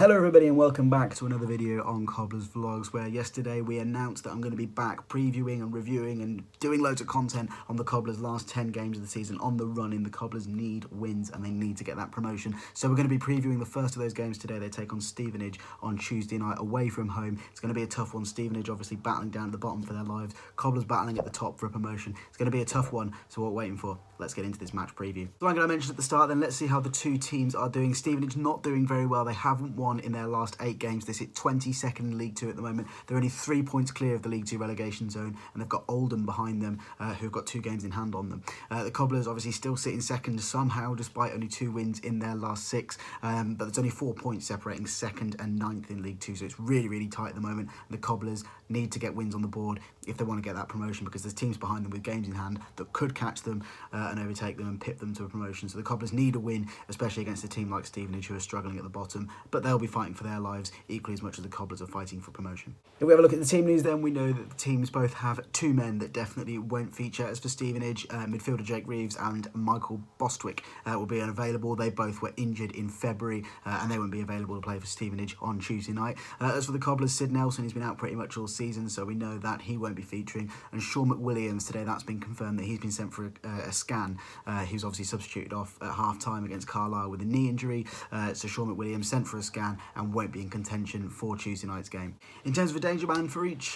Hello everybody and welcome back to another video on Cobblers Vlogs, where yesterday we announced that I'm going to be back previewing and reviewing and doing loads of content on the Cobblers' last 10 games of the season on the run-in. The Cobblers need wins and they need to get that promotion. So we're going to be previewing the first of those games today. They take on Stevenage on Tuesday night away from home. It's going to be a tough one. Stevenage obviously battling down at the bottom for their lives. Cobblers battling at the top for a promotion. It's going to be a tough one, so what we're waiting for. Let's get into this match preview. So I'm going to mention at the start then, let's see how the two teams are doing. Stevenage not doing very well. They haven't won in their last 8 games. They sit 22nd in League 2 at the moment. They're only 3 points clear of the League 2 relegation zone, and they've got Oldham behind them, who've got 2 games in hand on them. The Cobblers obviously still sit in second somehow, despite only 2 wins in their last 6, but there's only 4 points separating 2nd and 9th in League 2, so it's really, really tight at the moment. The Cobblers need to get wins on the board if they want to get that promotion, because there's teams behind them with games in hand that could catch them and overtake them and pip them to a promotion. So the Cobblers need a win, especially against a team like Stevenage, who are struggling at the bottom, but they'll be fighting for their lives equally as much as the Cobblers are fighting for promotion. If we have a look at the team news then, we know that the teams both have 2 men that definitely won't feature. As for Stevenage, midfielder Jake Reeves and Michael Bostwick will be unavailable. They both were injured in February and they won't be available to play for Stevenage on Tuesday night. As for the Cobblers, Sid Nelson has been out pretty much all season, so we know that he won't be featuring. And Sean McWilliams, today that's been confirmed that he's been sent for a scan. He was obviously substituted off at half-time against Carlisle with a knee injury, so Sean McWilliams sent for a scan and won't be in contention for Tuesday night's game. In terms of a danger man for each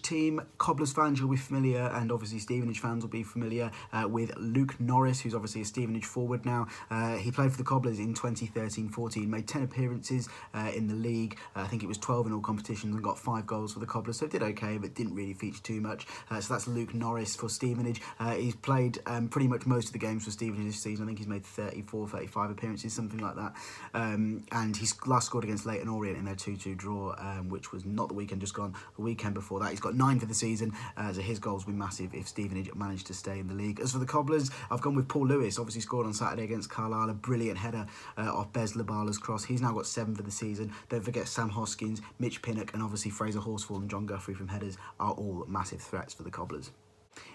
team, Cobblers fans will be familiar, and obviously Stevenage fans will be familiar with Luke Norris, who's obviously a Stevenage forward now. He played for the Cobblers in 2013-14, made 10 appearances in the league. I think it was 12 in all competitions, and got 5 goals for the Cobblers, so did okay, but didn't really feature too much. So that's Luke Norris for Stevenage. He's played pretty much most of the games for Stevenage this season. I think he's made 34, 35 appearances, something like that. And he's last scored against Leyton Orient in their 2-2 draw, which was not the weekend just gone, the weekend before that. He's got 9 for the season, so his goals will be massive if Stevenage managed to stay in the league. As for the Cobblers, I've gone with Paul Lewis, obviously scored on Saturday against Carlisle, a brilliant header off Bez Labala's cross. He's now got 7 for the season. Don't forget Sam Hoskins, Mitch Pinnock, and obviously Fraser Horsfall and John Guthrie from headers are all massive threats for the Cobblers.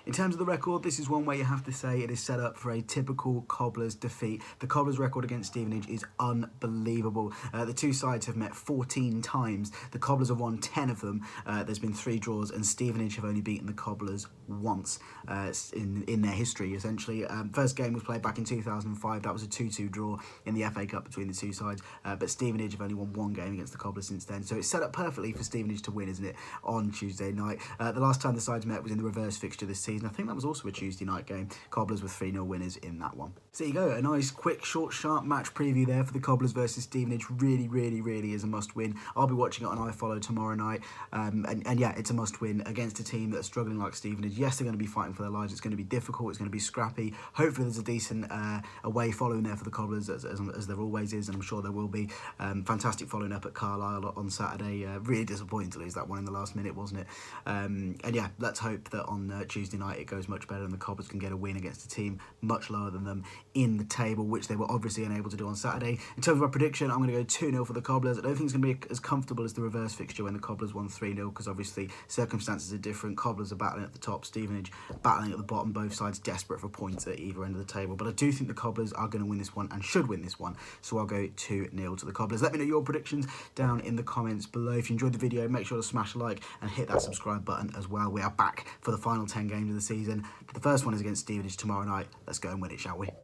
In terms of the record, this is one where you have to say it is set up for a typical Cobblers defeat. The Cobblers' record against Stevenage is unbelievable. The two sides have met 14 times. The Cobblers have won 10 of them. There's been 3 draws, and Stevenage have only beaten the Cobblers once in their history, essentially. First game was played back in 2005. That was a 2-2 draw in the FA Cup between the two sides. But Stevenage have only won 1 game against the Cobblers since then. So it's set up perfectly for Stevenage to win, isn't it, on Tuesday night. The last time the sides met was in the reverse fixture this season. I think that was also a Tuesday night game. Cobblers were 3-0 winners in that one. So there you go, a nice, quick, short, sharp match preview there for the Cobblers versus Stevenage. Really, really, really is a must-win. I'll be watching it on iFollow tomorrow night. And yeah, it's a must-win against a team that's struggling like Stevenage. Yes, they're going to be fighting for their lives. It's going to be difficult. It's going to be scrappy. Hopefully there's a decent away following there for the Cobblers, as there always is, and I'm sure there will be. Fantastic following up at Carlisle on Saturday. Really disappointing to lose that one in the last minute, wasn't it? And yeah, let's hope that on Tuesday night it goes much better and the Cobblers can get a win against a team much lower than them in the table, which they were obviously unable to do on Saturday. In terms of my prediction, I'm going to go 2-0 for the Cobblers. I don't think it's going to be as comfortable as the reverse fixture when the Cobblers won 3-0, because obviously circumstances are different. Cobblers are battling at the top, Stevenage battling at the bottom, both sides desperate for points at either end of the table. But I do think the Cobblers are going to win this one and should win this one, so I'll go 2-0 to the Cobblers. Let me know your predictions down in the comments below. If you enjoyed the video, make sure to smash a like and hit that subscribe button as well. We are back for the final 10 games of the season. The first one is against Stevenage tomorrow night. Let's go and win it, shall we?